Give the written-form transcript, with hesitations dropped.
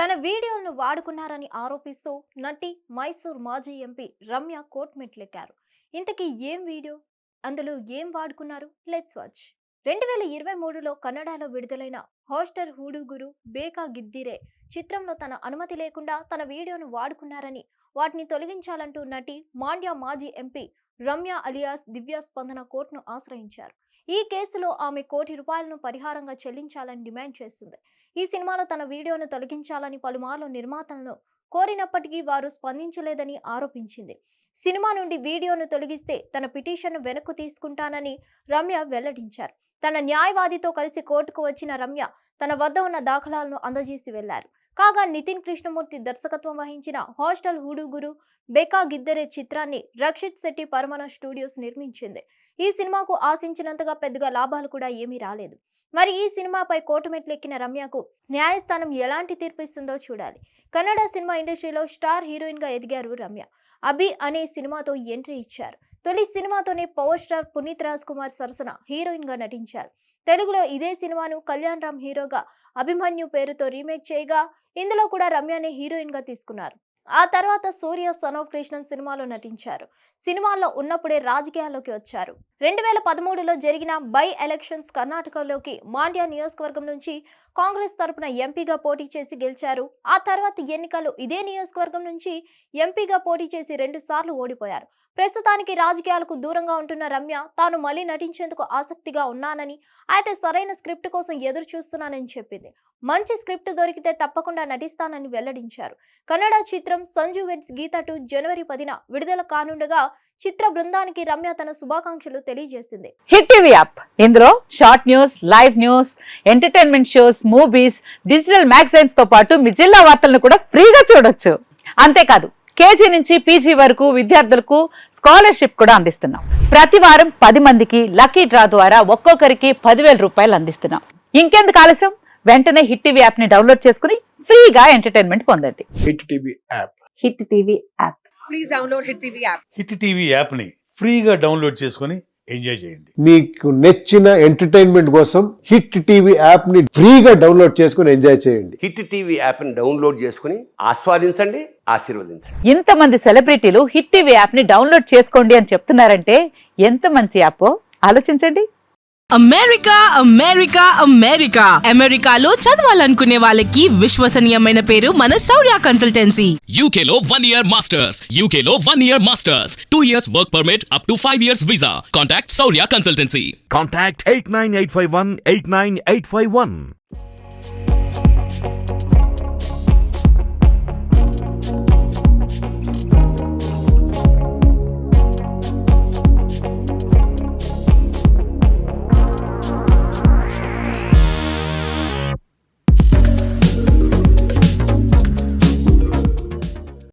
తన వీడియోలను వాడుకున్నారని ఆరోపిస్తూ నటి మైసూర్ మాజీ ఎంపీ రమ్య కోర్టు మెట్లెక్కారు. ఇంతకీ ఏం వీడియో, అందులో ఏం వాడుకున్నారు? Let's watch. 2023లో కన్నడలో విడుదలైన హాస్టర్ హూడుగురు బేకా గిద్దిరే చిత్రంలో తన అనుమతి లేకుండా తన వీడియోను వాడుకున్నారని, వాటిని తొలగించాలంటూ నటి మాండ్య మాజీ ఎంపీ రమ్య అలియాస్ దివ్య స్పందన కోర్టును ఆశ్రయించారు. ఈ కేసులో ఆమె ₹1 కోటి పరిహారంగా చెల్లించాలని డిమాండ్ చేసింది. ఈ సినిమాలో తన వీడియోను తొలగించాలని పలుమార్లు నిర్మాతలను కోరినప్పటికీ వారు స్పందించలేదని ఆరోపించింది. సినిమా నుండి వీడియోను తొలగిస్తే తన పిటిషన్ను వెనక్కు తీసుకుంటానని రమ్య వెల్లడించారు. తన న్యాయవాదితో కలిసి కోర్టుకు వచ్చిన రమ్య తన వద్ద ఉన్న దాఖలాలను అందజేసి వెళ్లారు. కాగా నితిన్ కృష్ణమూర్తి దర్శకత్వం వహించిన హాస్టల్ హుడుగురు బేకా గిద్దరే చిత్రాన్ని రక్షిత్ శెట్టి పరమన స్టూడియోస్ నిర్మించింది. ఈ సినిమాకు ఆశించినంతగా పెద్దగా లాభాలు కూడా ఏమీ రాలేదు. మరి ఈ సినిమాపై కోర్టు మెట్లెక్కిన రమ్యకు న్యాయస్థానం ఎలాంటి తీర్పు ఇస్తుందో చూడాలి. కన్నడ సినిమా ఇండస్ట్రీలో స్టార్ హీరోయిన్ గా ఎదిగారు రమ్య. అభి అనే సినిమాతో ఎంట్రీ ఇచ్చారు. తొలి సినిమాతోనే పవర్ స్టార్ పునీత్ రాజ్ కుమార్ సరసన హీరోయిన్ గా నటించారు. తెలుగులో ఇదే సినిమాను కళ్యాణ్ రామ్ హీరోగా అభిమన్యు పేరుతో రీమేక్ చేయగా ఇందులో కూడా రమ్యనే హీరోయిన్ గా తీసుకున్నారు. ఆ తర్వాత సూర్య సన్ ఆఫ్ కృష్ణన్ సినిమాలో నటించారు. సినిమాల్లో ఉన్నప్పుడే రాజకీయాల్లోకి వచ్చారు. 2013లో జరిగిన బై ఎలక్షన్స్ కర్ణాటకలోకి మాండ్య నియోజకవర్గం నుంచి కాంగ్రెస్ తరపున ఎంపీగా పోటీ చేసి గెలిచారు. ఆ తర్వాత ఎన్నికల్లో ఇదే నియోజకవర్గం నుంచి ఎంపీగా పోటీ చేసి 2 సార్లు ఓడిపోయారు. ప్రస్తుతానికి రాజకీయాలకు దూరంగా ఉంటున్న రమ్య తాను మళ్ళీ నటించేందుకు ఆసక్తిగా ఉన్నానని, అయితే సరైన స్క్రిప్ట్ కోసం ఎదురు చూస్తున్నానని చెప్పింది. మంచి స్క్రిప్ట్ దొరికితే తప్పకుండా నటిస్తానని వెల్లడించారు. కన్నడ చిత్రం సంజు వెడ్స్ గీత 2 జనవరి 10న విడుదల కానుండగా చిత్ర బృందానికి రమ్య తన శుభాకాంక్షలు తెలియజేసింది. హిట్ టీవీ యాప్, ఇందులో short news, live news, entertainment shows, movies, digital magazines తో పాటు మీ జిల్లా వార్తలను కూడా ఫ్రీగా చూడొచ్చు. అంతేకాదు కేజీ నుంచి పీజీ వరకు విద్యార్థులకు స్కాలర్షిప్ కూడా అందిస్తున్నాం. ప్రతి వారం 10 మందికి లక్కీ డ్రా ద్వారా ఒక్కొక్కరికి ₹10,000 అందిస్తున్నాం. ఇంకెందుకు ఆలస్యం, వెంటనే హిట్ టీవీ యాప్ ని డౌన్లోడ్ చేసుకుని ఫ్రీగా ఎంటర్టైన్మెంట్ పొందండి. Hit TV app. Hit TV app. Please download hit TV app. Hit TV app ని ఫ్రీగా డౌన్లోడ్ చేసుకొని ఎంజాయ్ చేయండి. మీకు నచ్చిన ఎంటర్టైన్మెంట్ కోసం హిట్ టీవీ యాప్ ని ఫ్రీగా డౌన్లోడ్ చేసుకొని ఎంజాయ్ చేయండి. హిట్ టీవీ యాప్ ని డౌన్లోడ్ చేసుకుని ఆస్వాదించండి, ఆశీర్వదించండి. ఇంతమంది సెలబ్రిటీలు హిట్ టీవీ యాప్ ని డౌన్లోడ్ చేసుకోండి అని చెప్తున్నారంటే ఎంత మంచి యాప్ ఆలోచించండి. అమెరికా అమెరికా అమెరికా అమెరికాలో చదవాలనుకునే వాళ్ళకి విశ్వసనీయమైన పేరు మన శౌర్య కన్సల్టెన్సీ. UK లో 1 year masters, UK లో 1 year masters, 2 years work permit up to 5 years visa. Contact Saurya Consultancy. Contact 89851 89851.